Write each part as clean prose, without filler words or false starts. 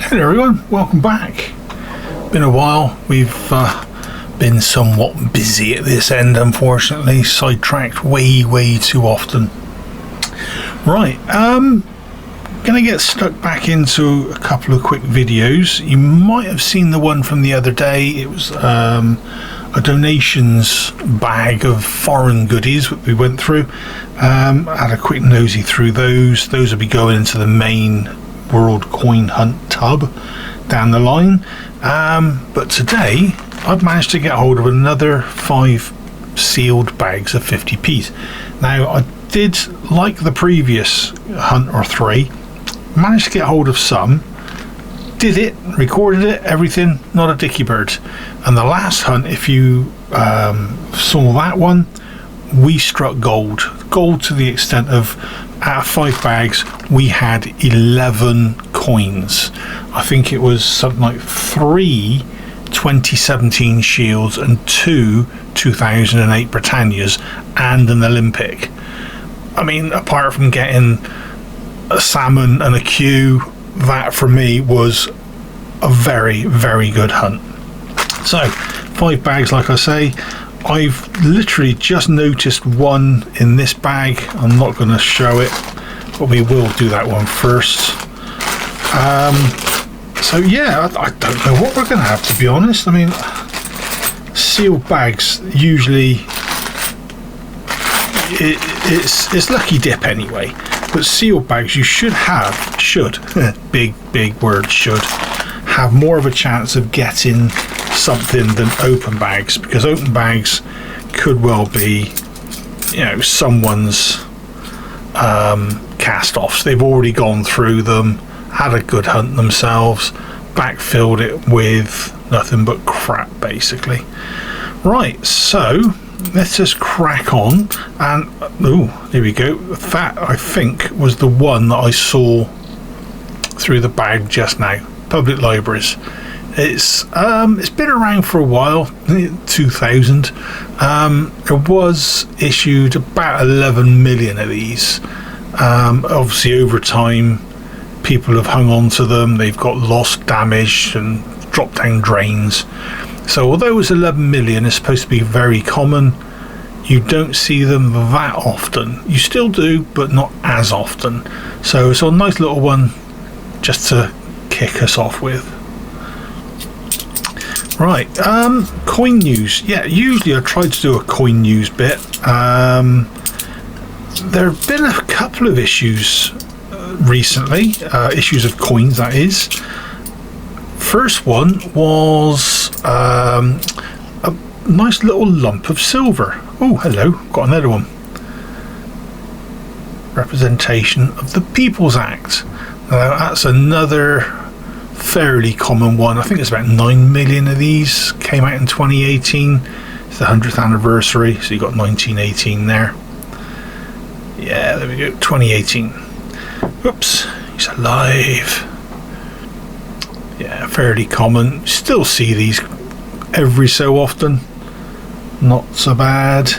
Hello everyone, welcome back. Been a while. We've been somewhat busy at this end, unfortunately, sidetracked way too often. Right, gonna get stuck back into a couple of quick videos. You might have seen the one from the other day. It was a donations bag of foreign goodies that we went through. Had a quick nosy through those. Those will be going into the main World Coin Hunt tub down the line. But today I've managed to get hold of another 5 sealed bags of 50p's. Now I did, like the previous hunt or 3, managed to get hold of some, did it, recorded it, everything, not a dicky bird. And the last hunt, if you saw that one, we struck gold to the extent of, out of 5 bags we had 11 coins. I think it was something like 3 2017 shields and 2 2008 Britannias and an Olympic. I mean, apart from getting a salmon and a Q, that for me was a very good hunt. So 5 bags, like I say. I've literally just noticed one in this bag. I'm not going to show it, but we will do that one first. So yeah, I don't know what we're going to have, to be honest. I mean, sealed bags usually it's lucky dip anyway, but sealed bags you should big word, should have more of a chance of getting something than open bags, because open bags could well be, you know, someone's cast-offs. They've already gone through them, had a good hunt themselves, backfilled it with nothing but crap, basically. Right, so let's just crack on. And here we go. That, I think, was the one that I saw through the bag just now. Public libraries. It's been around for a while, 2000. It was issued about 11 million of these. Obviously over time people have hung on to them. They've got lost, damaged and dropped down drains. So although it was 11 million, it's supposed to be very common, you don't see them that often. You still do, but not as often. So it's a nice little one just to kick us off with. Right, coin news. Yeah, usually I try to do a coin news bit. There have been a couple of issues recently, issues of coins, that is. First one was a nice little lump of silver. Oh, hello, got another one. Representation of the People's Act. Now that's another fairly common one. I think it's about 9 million of these came out in 2018. It's the 100th anniversary, so you got 1918 there. Yeah, there we go, 2018. Oops, he's alive. Yeah, fairly common. Still see these every so often. Not so bad.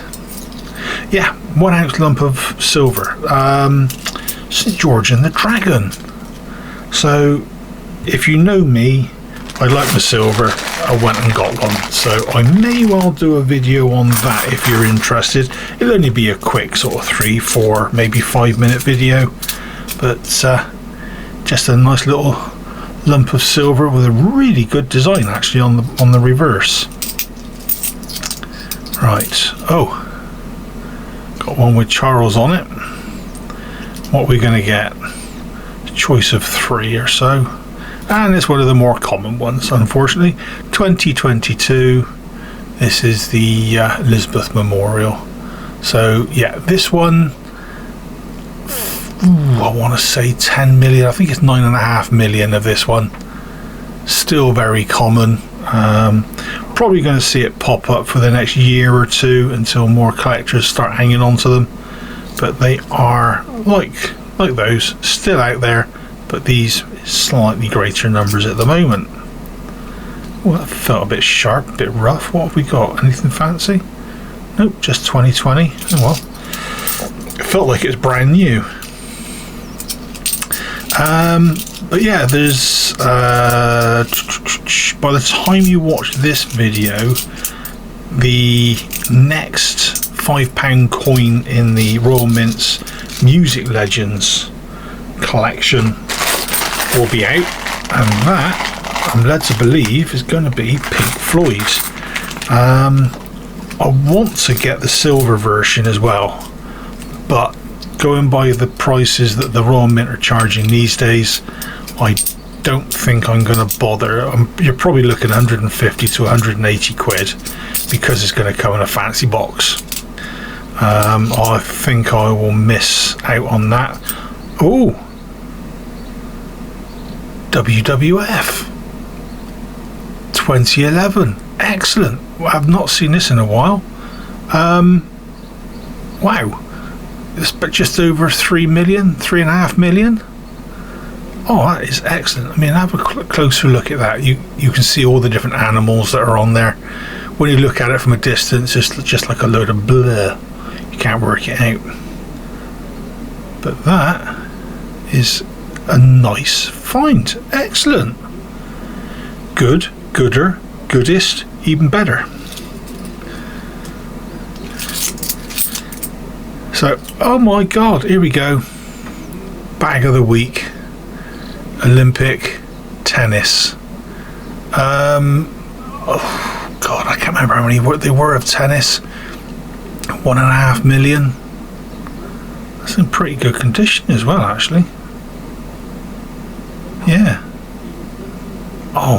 Yeah, 1 ounce lump of silver. St. George and the Dragon. So if you know me, I like my silver. I went and got one, so I may well do a video on that if you're interested. It'll only be a quick sort of 3, 4, maybe 5 minute video, but just a nice little lump of silver with a really good design actually on the reverse. Right, got one with Charles on it. What are we going to get? Choice of 3 or so. And it's one of the more common ones, unfortunately. 2022. This is the Elizabeth Memorial. So yeah, this one, I want to say 10 million. I think it's 9.5 million of this one. Still very common. Probably going to see it pop up for the next year or two until more collectors start hanging on to them. But they are like those, still out there, but these slightly greater numbers at the moment. Well, that felt a bit sharp, a bit rough. What have we got? Anything fancy? Nope, just 2020. Oh well. It felt like it's brand new. But yeah, there's by the time you watch this video, the next £5 coin in the Royal Mint's Music Legends collection will be out, and that, I'm led to believe, is going to be Pink Floyd. I want to get the silver version as well, but going by the prices that the Royal Mint are charging these days, I don't think I'm going to bother. You're probably looking 150 to 180 quid because it's going to come in a fancy box. I think I will miss out on that. Oh, WWF 2011, excellent. I've not seen this in a while. Wow, it's just over 3.5 million. Oh, that is excellent. I mean, have a closer look at that. You can see all the different animals that are on there. When you look at it from a distance, it's just like a load of blur. You can't work it out. But that is a nice find. Excellent. Good, gooder, goodest, even better. So, oh my god, here we go. Bag of the week. Olympic tennis. Oh god, I can't remember how many they were of tennis. 1.5 million. That's in pretty good condition as well, actually. Yeah. Oh,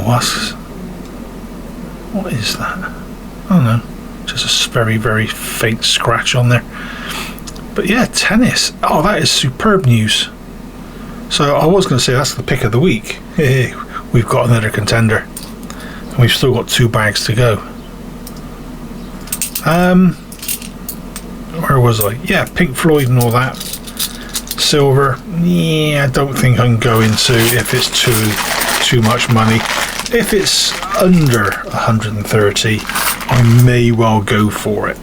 what is that? I don't know. Just a very, very faint scratch on there. But yeah, tennis. Oh, that is superb news. So I was going to say that's the pick of the week. Hey, we've got another contender. And we've still got 2 bags to go. Where was I? Yeah, Pink Floyd and all that. Silver. Yeah, I don't think I can go into if it's too much money. If it's under 130, I may well go for it.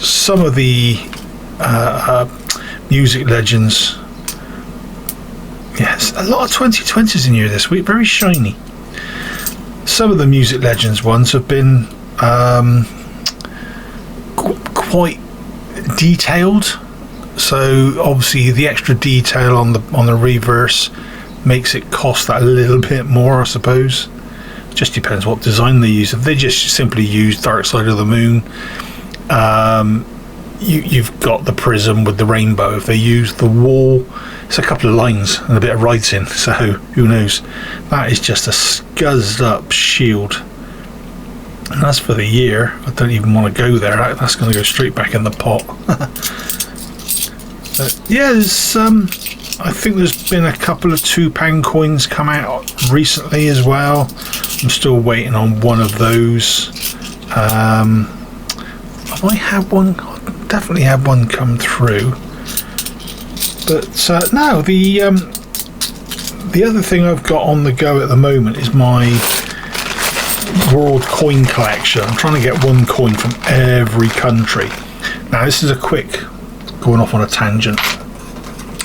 Some of the Music Legends, yes, a lot of 2020s in here this week, very shiny. Some of the Music Legends ones have been quite detailed, so obviously the extra detail on the reverse makes it cost that a little bit more, I suppose. Just depends what design they use. If they just simply use Dark Side of the Moon, you've got the prism with the rainbow. If they use the wall, it's a couple of lines and a bit of writing, so who knows. That is just a scuzzed up shield, and that's for the year. I don't even want to go there. That's going to go straight back in the pot. But yeah, I think there's been a couple of £2 coins come out recently as well. I'm still waiting on one of those. Have I had one? I definitely had one come through. But no, the other thing I've got on the go at the moment is my world coin collection. I'm trying to get one coin from every country. Now this is a quick, going off on a tangent.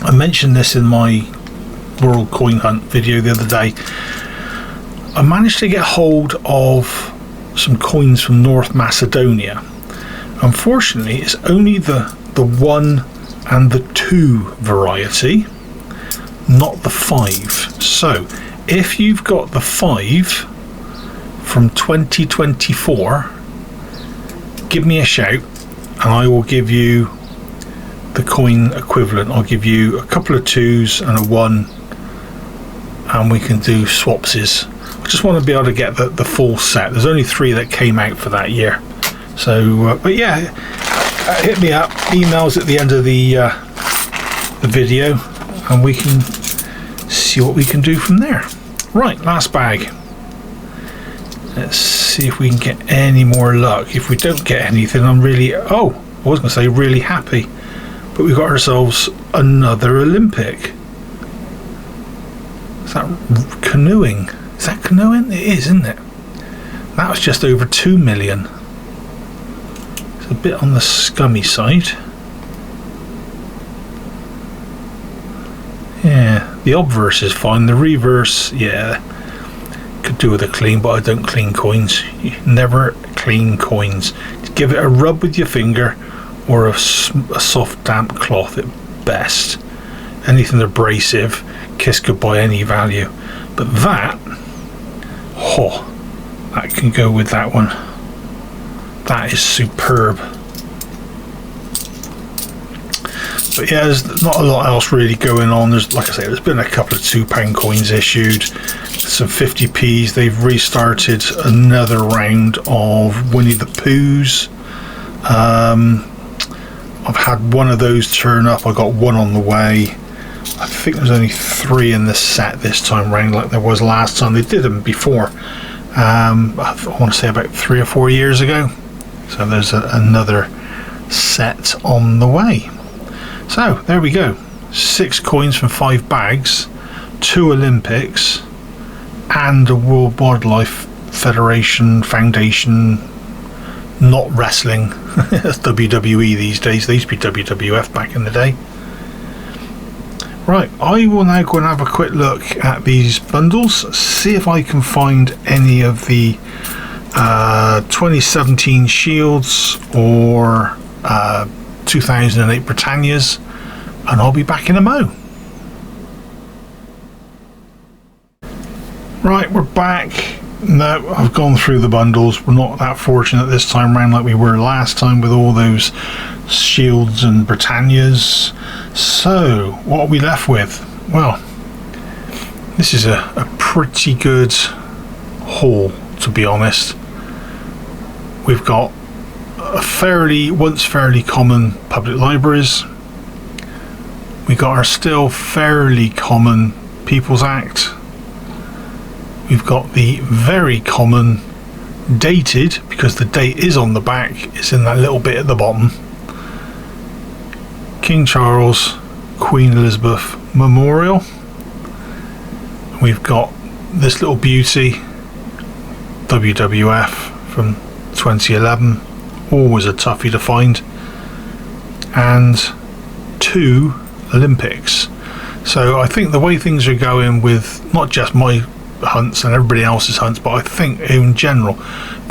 I mentioned this in my World Coin Hunt video the other day. I managed to get hold of some coins from North Macedonia. Unfortunately, it's only the 1 and the 2 variety, not the 5. So if you've got the 5 from 2024, give me a shout and I will give you the coin equivalent. I'll give you a couple of 2s and a 1, and we can do swapsies. I just want to be able to get the full set. There's only 3 that came out for that year. So but yeah, hit me up, emails at the end of the video, and we can see what we can do from there. Right, last bag. Let's see if we can get any more luck. If we don't get anything, I'm really, I was going to say really happy, but we got ourselves another Olympic. Is that canoeing? Is that canoeing? It is, isn't it? That was just over 2 million. It's a bit on the scummy side. The obverse is fine. The reverse, yeah, could do with a clean, but I don't clean coins. You never clean coins. Give it a rub with your finger or a soft damp cloth at best. Anything abrasive, kiss goodbye any value. But that, that can go with that one. That is superb. But yeah, there's not a lot else really going on. There's, like I say, there's been a couple of £2 coins issued, some 50p's. They've restarted another round of Winnie the Poohs. I've had one of those turn up. I got one on the way. I think there's only 3 in the set this time round, like there was last time. They did them before. I want to say about 3 or 4 years ago. So there's another set on the way. So there we go, 6 coins from 5 bags, 2 Olympics, and a World Wildlife Federation Foundation, not wrestling. That's WWE these days. They used to be WWF back in the day. Right, I will now go and have a quick look at these bundles, see if I can find any of the 2017 Shields or 2008 Britannias, and I'll be back in a mo. Right, we're back. No, I've gone through the bundles. We're not that fortunate this time round like we were last time with all those Shields and Britannias. So what are we left with? Well, this is a pretty good haul, to be honest. We've got once fairly common public libraries. We got our still fairly common People's Act. We've got the very common dated, because the date is on the back, it's in that little bit at the bottom, King Charles, Queen Elizabeth Memorial. We've got this little beauty, WWF from 2011, always a toughie to find, and 2 Olympics. So I think the way things are going with not just my hunts and everybody else's hunts, but I think in general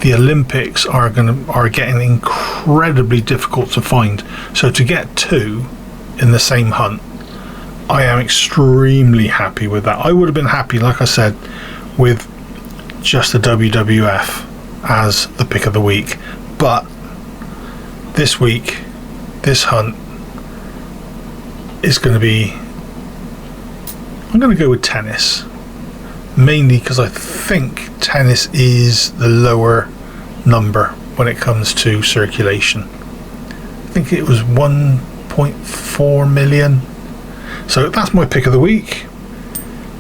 the Olympics are getting incredibly difficult to find. So to get 2 in the same hunt, I am extremely happy with that. I would have been happy, like I said, with just the WWF as the pick of the week, but this week this hunt is going to be, I'm going to go with tennis, mainly because I think tennis is the lower number when it comes to circulation. I think it was 1.4 million. So that's my pick of the week,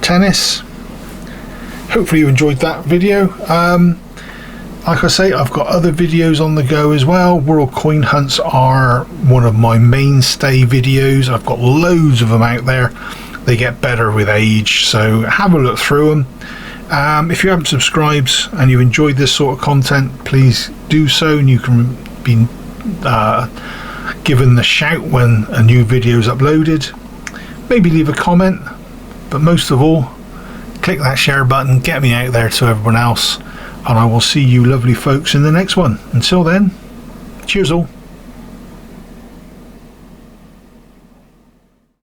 tennis. Hopefully you enjoyed that video. Like I say, I've got other videos on the go as well. World Coin Hunts are one of my mainstay videos. I've got loads of them out there. They get better with age, so have a look through them. If you haven't subscribed and you enjoyed this sort of content, please do so, and you can be given the shout when a new video is uploaded. Maybe leave a comment, but most of all, click that share button, get me out there to everyone else, and I will see you lovely folks in the next one. Until then, cheers all.